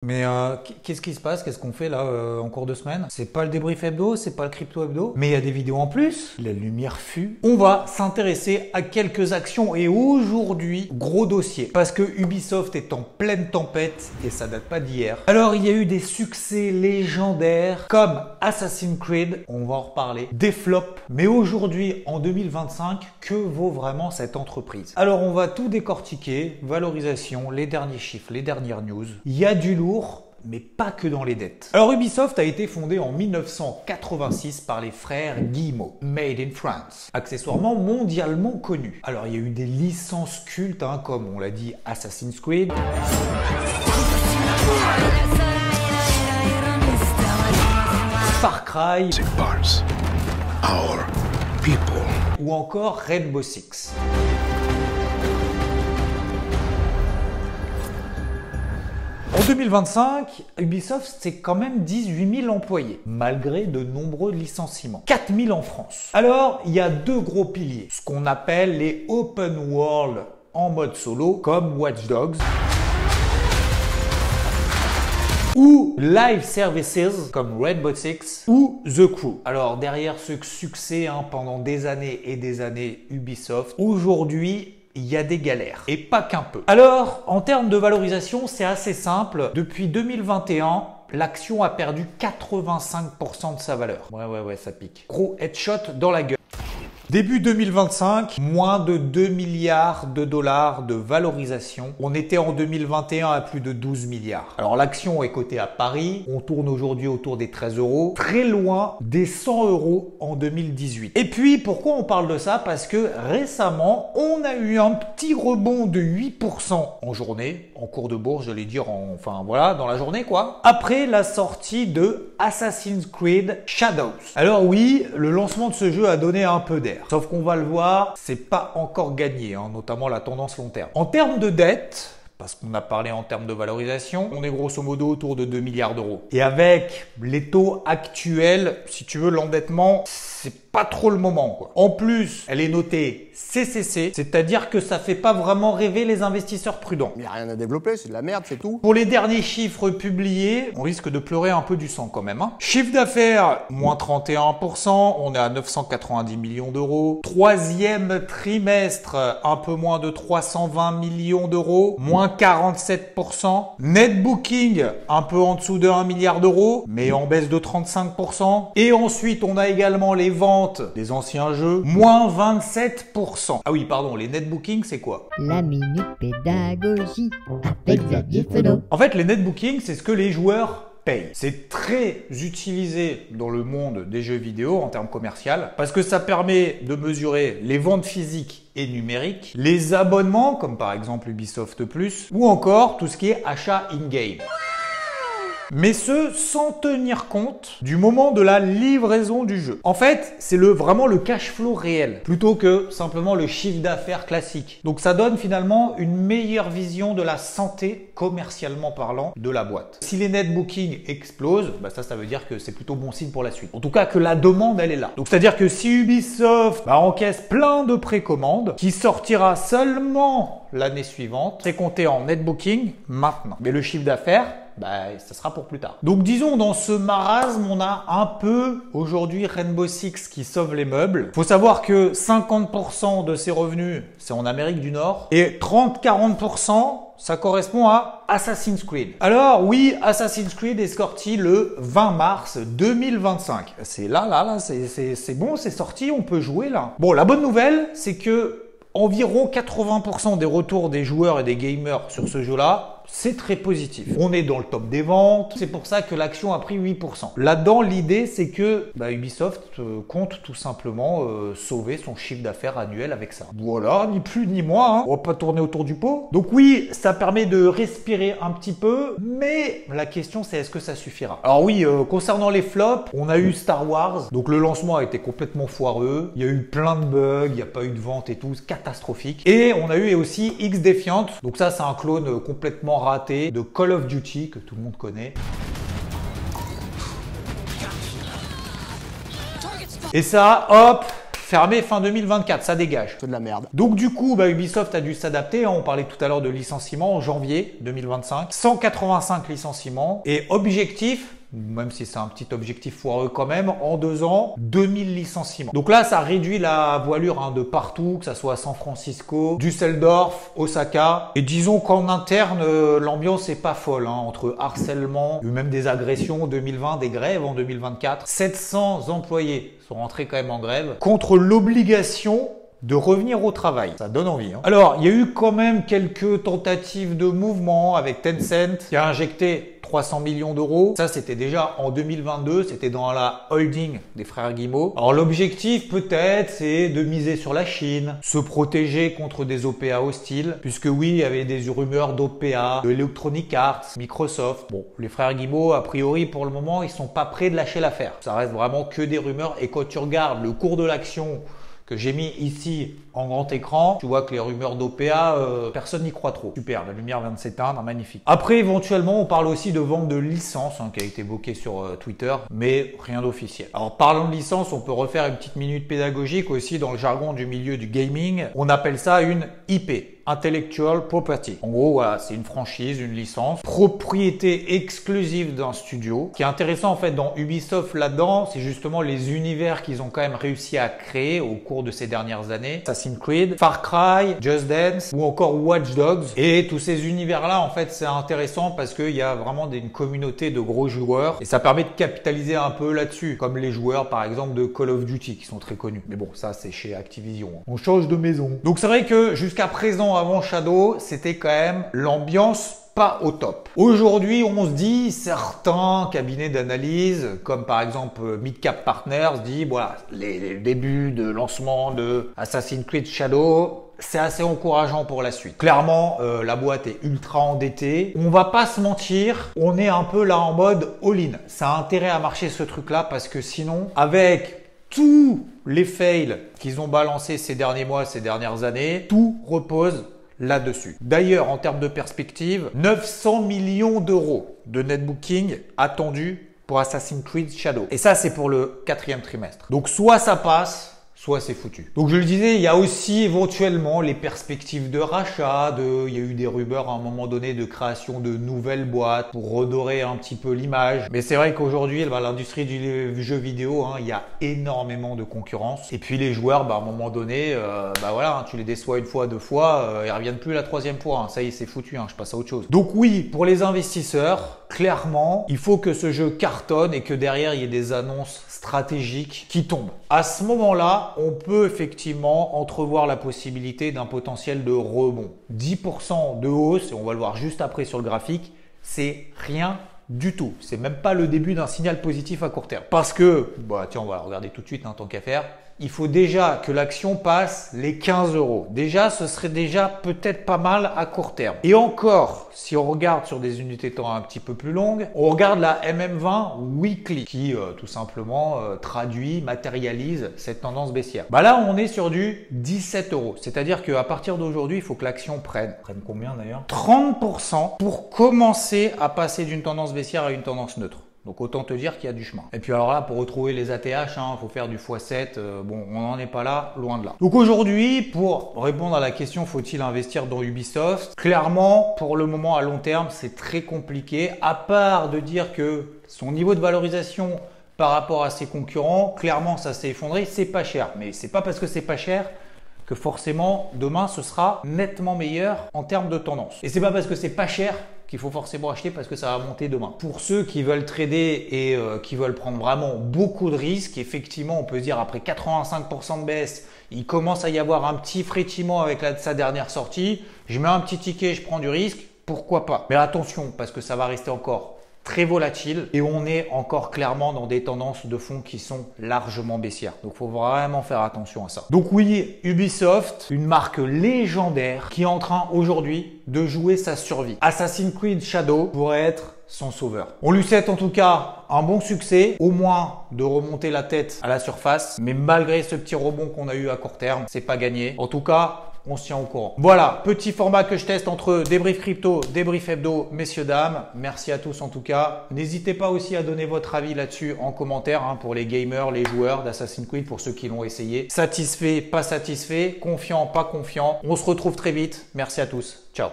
Mais qu'est-ce qui se passe? Qu'est-ce qu'on fait là en cours de semaine? C'est pas le débrief hebdo, c'est pas le crypto hebdo, mais il y a des vidéos en plus. La lumière fut. On va s'intéresser à quelques actions et aujourd'hui, gros dossier. Parce que Ubisoft est en pleine tempête et ça date pas d'hier. Alors il y a eu des succès légendaires comme Assassin's Creed, on va en reparler, des flops. Mais aujourd'hui, en 2025, que vaut vraiment cette entreprise? Alors on va tout décortiquer, valorisation, les derniers chiffres, les dernières news. Il y a du lourd, mais pas que dans les dettes. Alors Ubisoft a été fondé en 1986 par les frères Guillemot, made in France, accessoirement mondialement connu. Alors il y a eu des licences cultes, comme on l'a dit Assassin's Creed, Far Cry, Our people. ou encore Rainbow Six. En 2025, Ubisoft, c'est quand même 18 000 employés, malgré de nombreux licenciements. 4 000 en France. Alors, il y a deux gros piliers, ce qu'on appelle les open world en mode solo, comme Watch Dogs, ou live services comme Rainbow Six ou The Crew. Alors derrière ce succès pendant des années et des années Ubisoft, aujourd'hui il y a des galères et pas qu'un peu. Alors en termes de valorisation, c'est assez simple. Depuis 2021, l'action a perdu 85% de sa valeur. Ouais, ça pique. Gros headshot dans la gueule. Début 2025, moins de 2 milliards de dollars de valorisation. On était en 2021 à plus de 12 milliards. Alors l'action est cotée à Paris. On tourne aujourd'hui autour des 13 euros. Très loin des 100 euros en 2018. Et puis pourquoi on parle de ça? Parce que récemment, on a eu un petit rebond de 8% en journée. En cours de bourse, j'allais dire, dans la journée quoi. Après la sortie de Assassin's Creed Shadows. Alors oui, le lancement de ce jeu a donné un peu d'air. Sauf qu'on va le voir, c'est pas encore gagné, notamment la tendance long terme. En termes de dette, parce qu'on a parlé en termes de valorisation, on est grosso modo autour de 2 milliards d'euros. Et avec les taux actuels, si tu veux, l'endettement, c'est pas trop le moment quoi. En plus, elle est notée CCC, c'est-à-dire que ça fait pas vraiment rêver les investisseurs prudents. Il n'y a rien à développer, c'est de la merde, c'est tout. Pour les derniers chiffres publiés, on risque de pleurer un peu du sang quand même. Chiffre d'affaires, moins 31%, on est à 990 millions d'euros. Troisième trimestre, un peu moins de 320 millions d'euros, moins 47%. Net booking, un peu en dessous de 1 milliard d'euros, mais en baisse de 35%. Et ensuite, on a également les ventes des anciens jeux, moins 27%. Ah oui, pardon, les net bookings, c'est quoi? La minute pédagogie avec Xavier Fenot. En fait, les net bookings, c'est ce que les joueurs payent. C'est très utilisé dans le monde des jeux vidéo en termes commerciaux parce que ça permet de mesurer les ventes physiques et numériques, les abonnements, comme par exemple Ubisoft Plus, ou encore tout ce qui est achat in-game. Mais ce sans tenir compte du moment de la livraison du jeu. En fait, c'est vraiment le cash flow réel, plutôt que simplement le chiffre d'affaires classique. Donc ça donne finalement une meilleure vision de la santé, commercialement parlant, de la boîte. Si les net bookings explosent, ça veut dire que c'est plutôt bon signe pour la suite. En tout cas, que la demande, elle est là. Donc c'est-à-dire que si Ubisoft encaisse plein de précommandes, qui sortira seulement l'année suivante, c'est compté en net booking maintenant. Mais le chiffre d'affaires, ça sera pour plus tard. Donc disons, dans ce marasme, on a un peu aujourd'hui Rainbow Six qui sauve les meubles. Faut savoir que 50% de ses revenus, c'est en Amérique du Nord et 30-40%, ça correspond à Assassin's Creed. Alors oui, Assassin's Creed est sorti le 20 mars 2025. C'est là, c'est bon, c'est sorti, on peut jouer là. Bon, la bonne nouvelle, c'est que environ 80% des retours des joueurs et des gamers sur ce jeu-là, c'est très positif. On est dans le top des ventes, c'est pour ça que l'action a pris 8%. Là-dedans, l'idée, c'est que Ubisoft compte tout simplement sauver son chiffre d'affaires annuel avec ça. Voilà, ni plus ni moins, on va pas tourner autour du pot. Donc oui, ça permet de respirer un petit peu, mais la question, c'est est-ce que ça suffira? Alors oui, concernant les flops, on a eu Star Wars, donc le lancement a été complètement foireux, il y a eu plein de bugs, il n'y a pas eu de vente et tout, c'est catastrophique. Et on a eu aussi X-Defiant, donc ça, c'est un clone complètement raté de Call of Duty que tout le monde connaît. Et ça, hop, fermé fin 2024, ça dégage. C'est de la merde. Donc du coup, Ubisoft a dû s'adapter. On parlait tout à l'heure de licenciements en janvier 2025. 185 licenciements. Et objectif, même si c'est un petit objectif foireux quand même, en 2 ans, 2000 licenciements. Donc là, ça réduit la voilure de partout, que ça soit San Francisco, Düsseldorf, Osaka. Et disons qu'en interne, l'ambiance est pas folle, entre harcèlement, ou même des agressions en 2020, des grèves en 2024. 700 employés sont rentrés quand même en grève contre l'obligation de revenir au travail. Ça donne envie. Alors, il y a eu quand même quelques tentatives de mouvement avec Tencent qui a injecté 300 millions d'euros. Ça, c'était déjà en 2022. C'était dans la holding des frères Guillemot. Alors, l'objectif, peut-être, c'est de miser sur la Chine, se protéger contre des OPA hostiles, puisque oui, il y avait des rumeurs d'OPA, de Electronic Arts, Microsoft. Bon, les frères Guillemot, a priori, pour le moment, ils sont pas prêts de lâcher l'affaire. Ça reste vraiment que des rumeurs. Et quand tu regardes le cours de l'action que j'ai mis ici en grand écran, tu vois que les rumeurs d'OPA, personne n'y croit trop. Super, la lumière vient de s'éteindre, magnifique. Après, éventuellement, on parle aussi de vente de licence qui a été bloquée sur Twitter, mais rien d'officiel. Alors, parlant de licence, on peut refaire une petite minute pédagogique aussi dans le jargon du milieu du gaming. On appelle ça une IP. Intellectual Property. En gros, voilà, c'est une franchise, une licence, propriété exclusive d'un studio. Ce qui est intéressant en fait dans Ubisoft là-dedans, c'est justement les univers qu'ils ont quand même réussi à créer au cours de ces dernières années. Assassin's Creed, Far Cry, Just Dance ou encore Watch Dogs. Et tous ces univers-là, en fait, c'est intéressant parce qu'il y a vraiment une communauté de gros joueurs et ça permet de capitaliser un peu là-dessus, comme les joueurs par exemple de Call of Duty qui sont très connus. Mais bon, ça c'est chez Activision. On change de maison. Donc c'est vrai que jusqu'à présent, avant Shadow, c'était quand même l'ambiance pas au top. Aujourd'hui, on se dit, certains cabinets d'analyse, comme par exemple Midcap Partners, dit voilà, les débuts de lancement de Assassin's Creed Shadow, c'est assez encourageant pour la suite. Clairement, la boîte est ultra endettée. On va pas se mentir, on est un peu là en mode all-in. Ça a intérêt à marcher ce truc-là parce que sinon, avec tous les fails qu'ils ont balancés ces derniers mois, ces dernières années, tout repose là-dessus. D'ailleurs, en termes de perspective, 900 millions d'euros de net booking attendus pour Assassin's Creed Shadow. Et ça, c'est pour le 4e trimestre. Donc, soit ça passe, soit c'est foutu. Donc je le disais, il y a aussi éventuellement les perspectives de rachat, il y a eu des rumeurs à un moment donné de création de nouvelles boîtes pour redorer un petit peu l'image. Mais c'est vrai qu'aujourd'hui, l'industrie du jeu vidéo, il y a énormément de concurrence. Et puis les joueurs, à un moment donné, voilà, tu les déçois une fois, 2 fois, ils reviennent plus la 3e fois. Ça y est, c'est foutu, je passe à autre chose. Donc oui, pour les investisseurs, clairement, il faut que ce jeu cartonne et que derrière, il y ait des annonces stratégiques qui tombent. À ce moment-là, on peut effectivement entrevoir la possibilité d'un potentiel de rebond. 10% de hausse, et on va le voir juste après sur le graphique, c'est rien du tout. C'est même pas le début d'un signal positif à court terme. Parce que, tiens, on va regarder tout de suite, tant qu'à faire. Il faut déjà que l'action passe les 15 euros. Déjà, ce serait déjà peut-être pas mal à court terme. Et encore, si on regarde sur des unités de temps un petit peu plus longues, on regarde la MM20 Weekly qui tout simplement traduit, matérialise cette tendance baissière. Là, on est sur du 17 euros. C'est-à-dire qu'à partir d'aujourd'hui, il faut que l'action prenne combien d'ailleurs 30% pour commencer à passer d'une tendance baissière à une tendance neutre. Donc autant te dire qu'il y a du chemin. Et puis alors là, pour retrouver les ATH, faut faire du x7. On n'en est pas là, loin de là. Donc aujourd'hui, pour répondre à la question, faut-il investir dans Ubisoft? Clairement, pour le moment, à long terme, c'est très compliqué. À part de dire que son niveau de valorisation par rapport à ses concurrents, clairement, ça s'est effondré. C'est pas cher. Mais c'est pas parce que c'est pas cher que forcément, demain, ce sera nettement meilleur en termes de tendance. Et c'est pas parce que c'est pas cher qu'il faut forcément acheter parce que ça va monter demain. Pour ceux qui veulent trader et qui veulent prendre vraiment beaucoup de risques, effectivement, on peut se dire après 85% de baisse, il commence à y avoir un petit frétillement avec sa dernière sortie. Je mets un petit ticket, je prends du risque, pourquoi pas? Mais attention, parce que ça va rester encore très volatile et on est encore clairement dans des tendances de fond qui sont largement baissières. Donc, il faut vraiment faire attention à ça. Donc oui, Ubisoft, une marque légendaire qui est en train aujourd'hui de jouer sa survie. Assassin's Creed Shadow pourrait être son sauveur. On lui souhaite en tout cas un bon succès, au moins de remonter la tête à la surface. Mais malgré ce petit rebond qu'on a eu à court terme, c'est pas gagné. En tout cas, on se tient au courant. Voilà, petit format que je teste entre débrief crypto, débrief hebdo, messieurs, dames. Merci à tous en tout cas. N'hésitez pas aussi à donner votre avis là-dessus en commentaire pour les gamers, les joueurs d'Assassin's Creed, pour ceux qui l'ont essayé. Satisfait, pas satisfait, confiant, pas confiant. On se retrouve très vite. Merci à tous. Ciao.